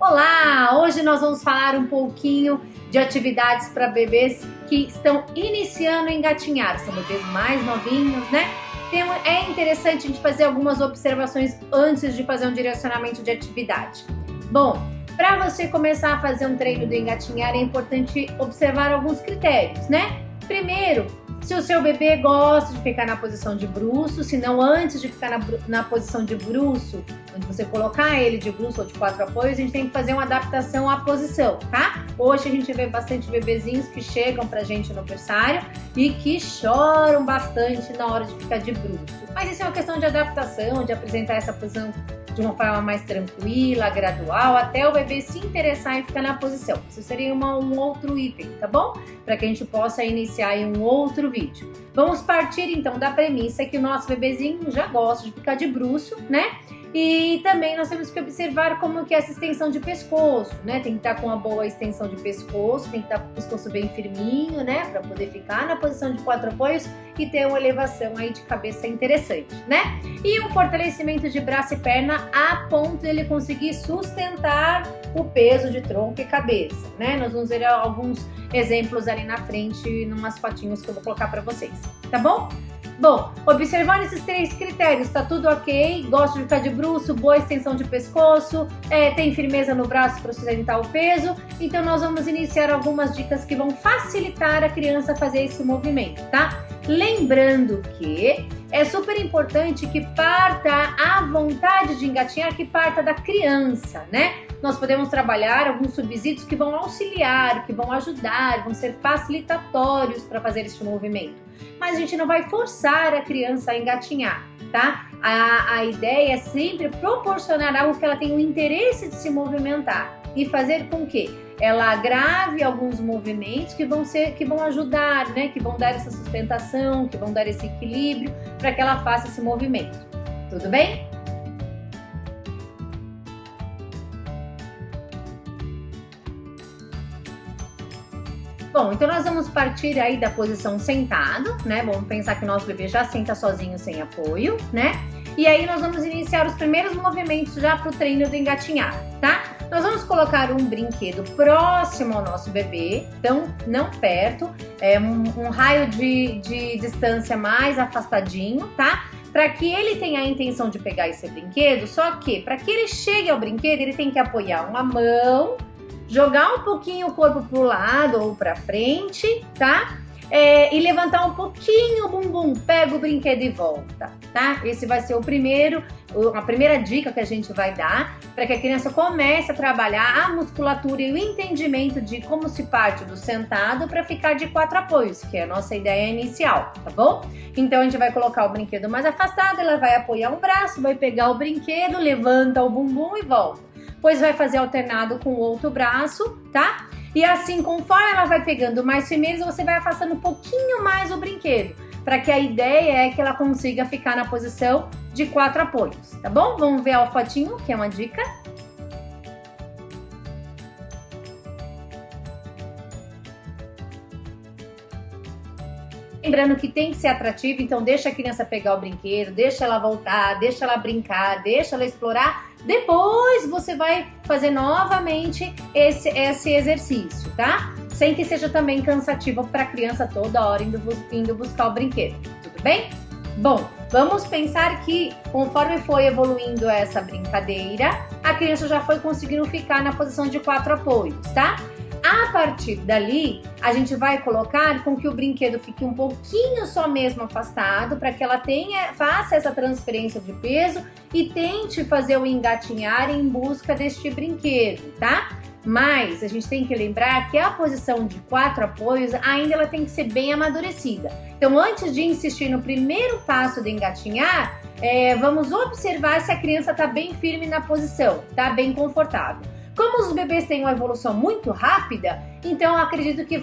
Olá! Hoje nós vamos falar um pouquinho de atividades para bebês que estão iniciando a engatinhar. São bebês mais novinhos, né? Então é interessante a gente fazer algumas observações antes de fazer um direcionamento de atividade. Bom, para você começar a fazer um treino do engatinhar é importante observar alguns critérios, né? Primeiro, se o seu bebê gosta de ficar na posição de bruço, se não antes de ficar na posição de bruço, onde você colocar ele de bruço ou de 4 apoios, a gente tem que fazer uma adaptação à posição, tá? Hoje a gente vê bastante bebezinhos que chegam pra gente no berçário e que choram bastante na hora de ficar de bruço. Mas isso é uma questão de adaptação, de apresentar essa posição de uma forma mais tranquila, gradual, até o bebê se interessar em ficar na posição. Isso seria um outro item, tá bom? Para que a gente possa iniciar em um outro vídeo. Vamos partir então da premissa que o nosso bebezinho já gosta de ficar de bruço, né? E também nós temos que observar como que é essa extensão de pescoço, né? Tem que estar com uma boa extensão de pescoço, tem que estar com o pescoço bem firminho, né? Para poder ficar na posição de 4 apoios e ter uma elevação aí de cabeça interessante, né? E um fortalecimento de braço e perna a ponto de ele conseguir sustentar o peso de tronco e cabeça, né? Nós vamos ver alguns exemplos ali na frente, numas fotinhos que eu vou colocar para vocês, tá bom? Bom, observando esses 3 critérios, tá tudo ok, gosta de ficar de bruço, boa extensão de pescoço, tem firmeza no braço para sustentar o peso, então nós vamos iniciar algumas dicas que vão facilitar a criança a fazer esse movimento, tá? Lembrando que é super importante que parta a vontade de engatinhar, que parta da criança, né? Nós podemos trabalhar alguns subsídios que vão auxiliar, que vão ajudar, vão ser facilitatórios para fazer este movimento. Mas a gente não vai forçar a criança a engatinhar, tá? A ideia é sempre proporcionar algo que ela tenha o interesse de se movimentar e fazer com que ela grave alguns movimentos que vão ajudar, né? Que vão dar essa sustentação, que vão dar esse equilíbrio para que ela faça esse movimento. Tudo bem? Bom, então nós vamos partir aí da posição sentado, né? Vamos pensar que o nosso bebê já senta sozinho sem apoio, né? E aí nós vamos iniciar os primeiros movimentos já para o treino do engatinhar, tá? Nós vamos colocar um brinquedo próximo ao nosso bebê, então não perto, um raio de distância mais afastadinho, tá? Para que ele tenha a intenção de pegar esse brinquedo, só que para que ele chegue ao brinquedo, ele tem que apoiar uma mão, jogar um pouquinho o corpo pro lado ou pra frente, tá? E levantar um pouquinho o bumbum, pega o brinquedo e volta, tá? Esse vai ser a primeira dica que a gente vai dar para que a criança comece a trabalhar a musculatura e o entendimento de como se parte do sentado para ficar de 4 apoios, que é a nossa ideia inicial, tá bom? Então a gente vai colocar o brinquedo mais afastado, ela vai apoiar um braço, vai pegar o brinquedo, levanta o bumbum e volta. Depois vai fazer alternado com o outro braço, tá? E assim, conforme ela vai pegando mais firmeza, você vai afastando um pouquinho mais o brinquedo, para que a ideia é que ela consiga ficar na posição de 4 apoios, tá bom? Vamos ver a fotinho, que é uma dica. Lembrando que tem que ser atrativo, então deixa a criança pegar o brinquedo, deixa ela voltar, deixa ela brincar, deixa ela explorar. Depois você vai fazer novamente esse exercício, tá? Sem que seja também cansativo para a criança toda hora indo buscar o brinquedo, tudo bem? Bom, vamos pensar que conforme foi evoluindo essa brincadeira, a criança já foi conseguindo ficar na posição de 4 apoios, tá? A partir dali, a gente vai colocar com que o brinquedo fique um pouquinho só mesmo afastado, para que ela faça essa transferência de peso e tente fazer o engatinhar em busca deste brinquedo, tá? Mas a gente tem que lembrar que a posição de 4 apoios ainda ela tem que ser bem amadurecida. Então, antes de insistir no primeiro passo do engatinhar, vamos observar se a criança está bem firme na posição, tá bem confortável. Como os bebês têm uma evolução muito rápida, Então, eu acredito que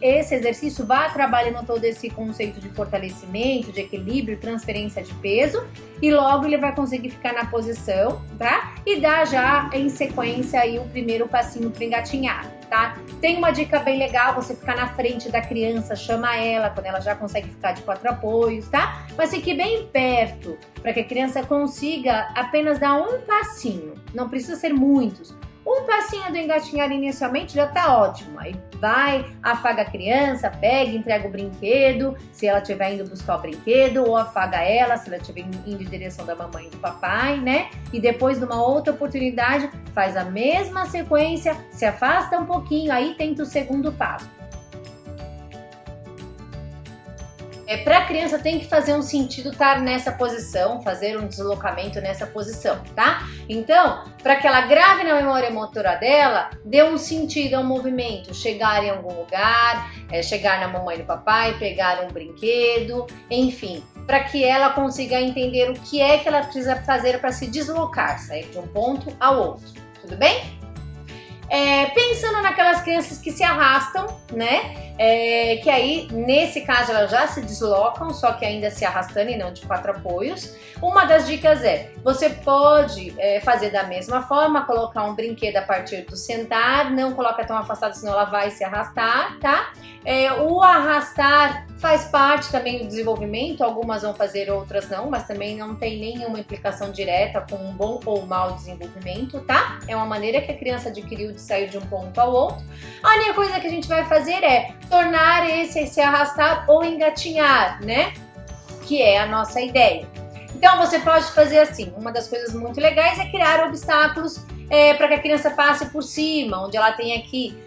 esse exercício vai trabalhando todo esse conceito de fortalecimento, de equilíbrio, transferência de peso, e logo ele vai conseguir ficar na posição, tá? E dar já em sequência aí o primeiro passinho para engatinhar, tá? Tem uma dica bem legal, você ficar na frente da criança, chama ela quando ela já consegue ficar de 4 apoios, tá? Mas fique bem perto, para que a criança consiga apenas dar um passinho, não precisa ser muitos. Um passinho do engatinhar inicialmente já tá ótimo. Aí vai, afaga a criança, pega, entrega o brinquedo, se ela estiver indo buscar o brinquedo, ou afaga ela, se ela estiver indo em direção da mamãe e do papai, né? E depois, numa outra oportunidade, faz a mesma sequência, se afasta um pouquinho, aí tenta o segundo passo. Para a criança tem que fazer um sentido estar nessa posição, fazer um deslocamento nessa posição, tá? Então, para que ela grave na memória motora dela, dê um sentido ao movimento, chegar em algum lugar, chegar na mamãe e no papai, pegar um brinquedo, enfim, para que ela consiga entender o que é que ela precisa fazer para se deslocar, sair de um ponto ao outro, tudo bem? Pensando naquelas crianças que se arrastam, né? Que aí, nesse caso, elas já se deslocam, só que ainda se arrastando e não de 4 apoios. Uma das dicas você pode fazer da mesma forma, colocar um brinquedo a partir do sentar, não coloca tão afastado, senão ela vai se arrastar, tá? O arrastar faz parte também do desenvolvimento, algumas vão fazer, outras não, mas também não tem nenhuma implicação direta com um bom ou mau desenvolvimento, tá? É uma maneira que a criança adquiriu de sair de um ponto ao outro. A única coisa que a gente vai fazer é tornar esse se arrastar ou engatinhar, né? Que é a nossa ideia. Então você pode fazer assim, uma das coisas muito legais é criar obstáculos para que a criança passe por cima, onde ela tem aqui,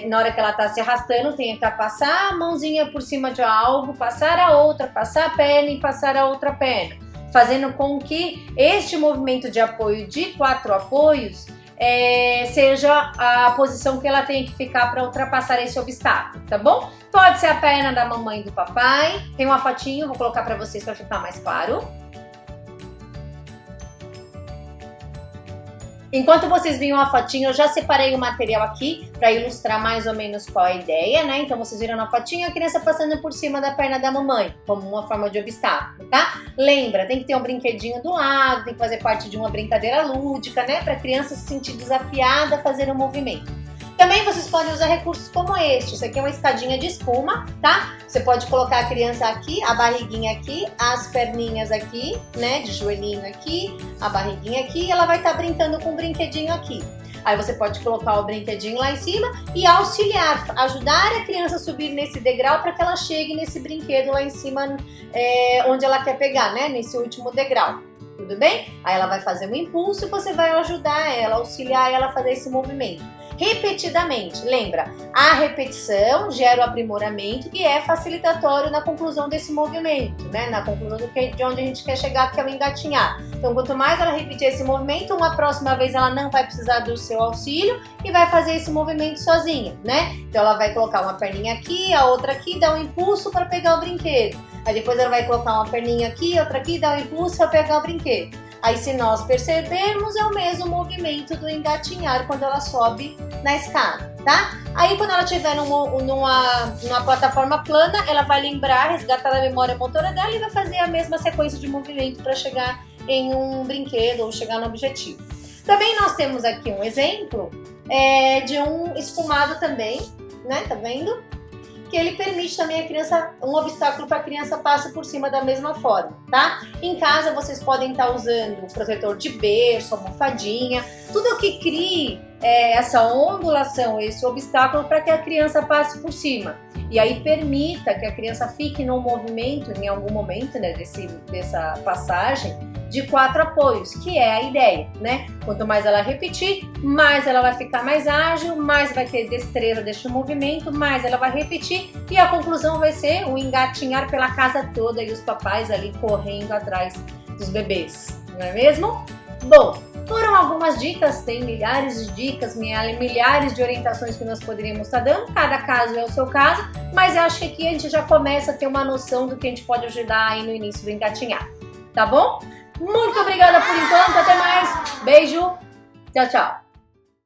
na hora que ela está se arrastando, tem que passar a mãozinha por cima de algo, passar a outra, passar a perna e passar a outra perna, fazendo com que este movimento de apoio de 4 apoios seja a posição que ela tem que ficar para ultrapassar esse obstáculo, tá bom? Pode ser a perna da mamãe e do papai. Tem uma fotinho, vou colocar para vocês para ficar mais claro. Enquanto vocês viram a fotinha, eu já separei o material aqui para ilustrar mais ou menos qual é a ideia, né? Então vocês viram na fotinha a criança passando por cima da perna da mamãe, como uma forma de obstáculo, tá? Lembra, tem que ter um brinquedinho do lado, tem que fazer parte de uma brincadeira lúdica, né? Para a criança se sentir desafiada a fazer um movimento. Também vocês podem usar recursos como este. Isso aqui é uma escadinha de espuma, tá? Você pode colocar a criança aqui, a barriguinha aqui, as perninhas aqui, né? De joelhinho aqui, a barriguinha aqui, e ela vai estar brincando com o brinquedinho aqui. Aí você pode colocar o brinquedinho lá em cima e auxiliar, ajudar a criança a subir nesse degrau para que ela chegue nesse brinquedo lá em cima, onde ela quer pegar, né? Nesse último degrau. Tudo bem? Aí ela vai fazer um impulso e você vai ajudar ela, auxiliar ela a fazer esse movimento. Repetidamente, lembra, a repetição gera o aprimoramento e é facilitatório na conclusão desse movimento, né? Na conclusão de onde a gente quer chegar, que é o engatinhar. Então, quanto mais ela repetir esse movimento, uma próxima vez ela não vai precisar do seu auxílio e vai fazer esse movimento sozinha, né? Então, ela vai colocar uma perninha aqui, a outra aqui, dar um impulso para pegar o brinquedo. Aí depois ela vai colocar uma perninha aqui, outra aqui, dar um impulso para pegar o brinquedo. Aí, se nós percebermos, é o mesmo movimento do engatinhar quando ela sobe na escada, tá? Aí, quando ela estiver numa plataforma plana, ela vai lembrar, resgatar a memória motora dela e vai fazer a mesma sequência de movimento para chegar em um brinquedo ou chegar no objetivo. Também nós temos aqui um exemplo de um esfumado também, né? Tá vendo? Que ele permite também a criança, um obstáculo para a criança passe por cima da mesma forma, tá? Em casa vocês podem estar usando o protetor de berço, almofadinha, tudo que crie essa ondulação, esse obstáculo para que a criança passe por cima. E aí permita que a criança fique no movimento, em algum momento, né, dessa passagem, de 4 apoios, que é a ideia, né? Quanto mais ela repetir, mais ela vai ficar mais ágil, mais vai ter destreza deste movimento, mais ela vai repetir e a conclusão vai ser um engatinhar pela casa toda e os papais ali correndo atrás dos bebês, não é mesmo? Bom, foram algumas dicas, tem milhares de dicas, milhares de orientações que nós poderíamos estar dando, cada caso é o seu caso, mas eu acho que aqui a gente já começa a ter uma noção do que a gente pode ajudar aí no início do engatinhar, tá bom? Muito obrigada por enquanto, até mais, beijo, tchau, tchau!